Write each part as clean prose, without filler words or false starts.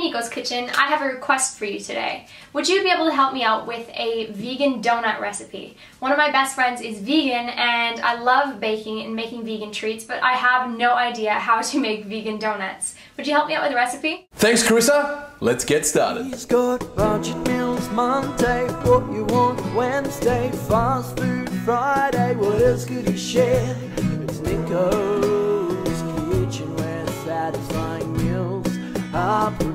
Nicko's Kitchen, I have a request for you today. Would you be able to help me out with a vegan donut recipe? One of my best friends is vegan and I love baking and making vegan treats, but I have no idea how to make vegan donuts. Would you help me out with a recipe? Thanks, Carissa. Let's get started. He's got budget meals Monday, what you want Wednesday, fast food Friday, what else could he share? It's Nicko's Kitchen where satisfying meals are prepared.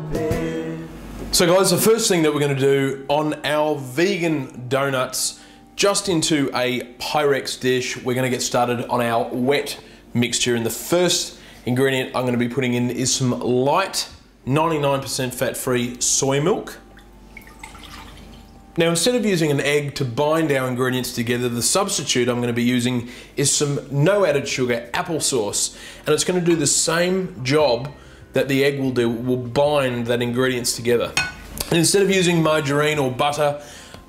So guys, the first thing that we're going to do on our vegan donuts, just into a Pyrex dish, we're going to get started on our wet mixture. And the first ingredient I'm going to be putting in is some light 99% fat-free soy milk. Now, instead of using an egg to bind our ingredients together, the substitute I'm going to be using is some no added sugar applesauce, and it's going to do the same job that the egg will do. It will bind that ingredients together. And instead of using margarine or butter,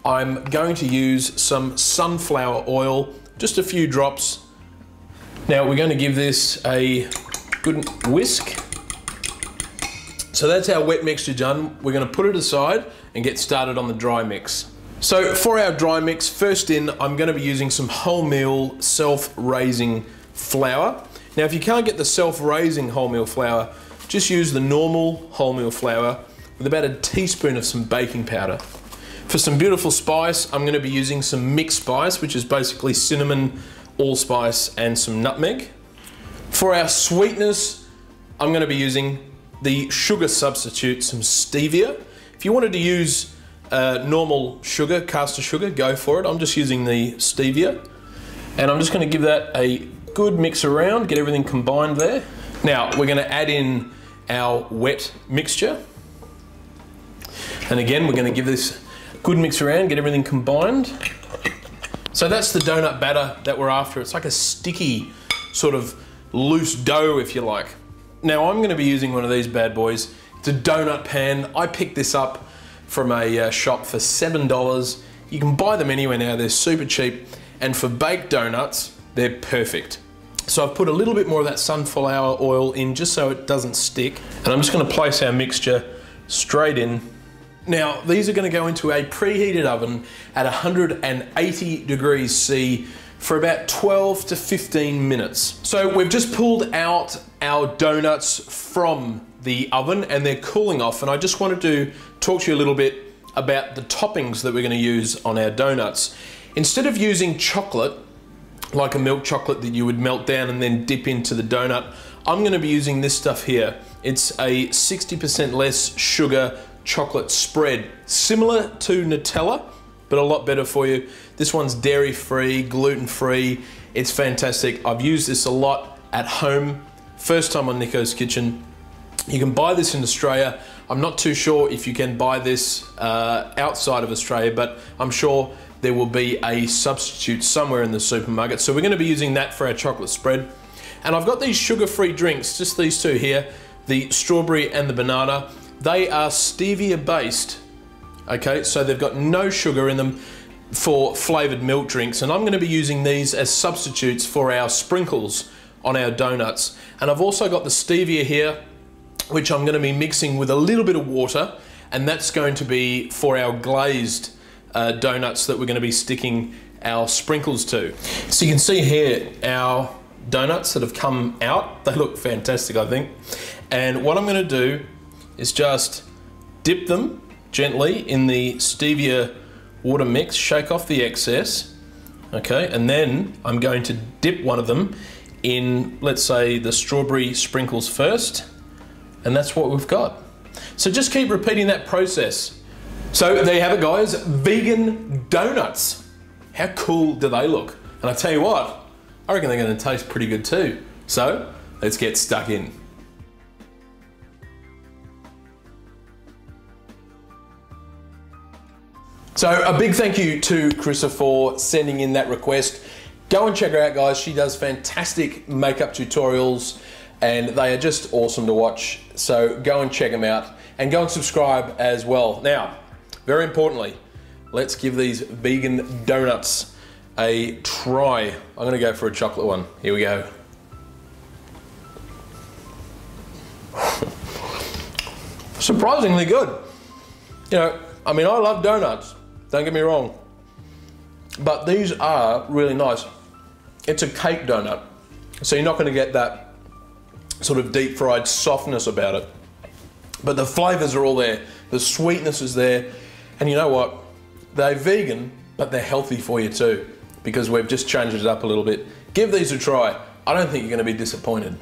I'm going to use some sunflower oil, just a few drops. Now we're going to give this a good whisk. So that's our wet mixture done. We're going to put it aside and get started on the dry mix. So for our dry mix, first in, I'm going to be using some wholemeal self-raising flour. Now if you can't get the self-raising wholemeal flour, just use the normal wholemeal flour with about a teaspoon of some baking powder. For some beautiful spice, I'm going to be using some mixed spice, which is basically cinnamon, allspice, and some nutmeg. For our sweetness, I'm going to be using the sugar substitute, some stevia. If you wanted to use normal sugar, caster sugar, go for it. I'm just using the stevia. And I'm just going to give that a good mix around, get everything combined there. Now, we're going to add in our wet mixture. And again, we're going to give this a good mix around, get everything combined. So that's the donut batter that we're after. It's like a sticky, sort of loose dough, if you like. Now I'm going to be using one of these bad boys. It's a donut pan. I picked this up from a shop for $7. You can buy them anywhere now. They're super cheap. And for baked donuts, they're perfect. So I've put a little bit more of that sunflower oil in just so it doesn't stick. And I'm just going to place our mixture straight in. Now these are going to go into a preheated oven at 180 degrees C for about 12 to 15 minutes. So we've just pulled out our donuts from the oven and they're cooling off, and I just wanted to talk to you a little bit about the toppings that we're going to use on our donuts. Instead of using chocolate, like a milk chocolate that you would melt down and then dip into the donut, I'm going to be using this stuff here. It's a 60% less sugar chocolate spread, similar to Nutella, but a lot better for you. This one's dairy-free, gluten-free. It's fantastic. I've used this a lot at home. First time on Nicko's Kitchen. You can buy this in Australia. I'm not too sure if you can buy this outside of Australia, but I'm sure there will be a substitute somewhere in the supermarket. So we're going to be using that for our chocolate spread. And I've got these sugar-free drinks, just these two here, the strawberry and the banana. They are stevia based. Okay, so they've got no sugar in them for flavored milk drinks, and I'm going to be using these as substitutes for our sprinkles on our donuts. And I've also got the stevia here, which I'm going to be mixing with a little bit of water, and that's going to be for our glazed donuts that we're going to be sticking our sprinkles to. So you can see here our donuts that have come out. They look fantastic, I think. And what I'm going to do is just dip them gently in the stevia water mix, shake off the excess, okay, and then I'm going to dip one of them in, let's say, the strawberry sprinkles first, and that's what we've got. So just keep repeating that process. So there you have it, guys, vegan donuts. How cool do they look? And I tell you what, I reckon they're going to taste pretty good too. So let's get stuck in. So a big thank you to Carissa for sending in that request. Go and check her out, guys. She does fantastic makeup tutorials and they are just awesome to watch. So go and check them out and go and subscribe as well. Now, very importantly, let's give these vegan donuts a try. I'm gonna go for a chocolate one. Here we go. surprisingly good. You know, I mean, I love donuts, don't get me wrong, but these are really nice. It's a cake donut, so you're not going to get that sort of deep fried softness about it. But the flavors are all there, the sweetness is there, and you know what? They're vegan, but they're healthy for you too, because we've just changed it up a little bit. Give these a try. I don't think you're going to be disappointed.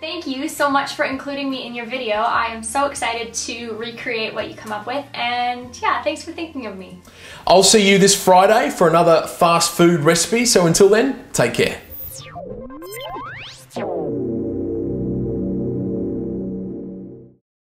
Thank you so much for including me in your video. I am so excited to recreate what you come up with, and yeah, thanks for thinking of me. I'll see you this Friday for another fast food recipe, so until then, take care.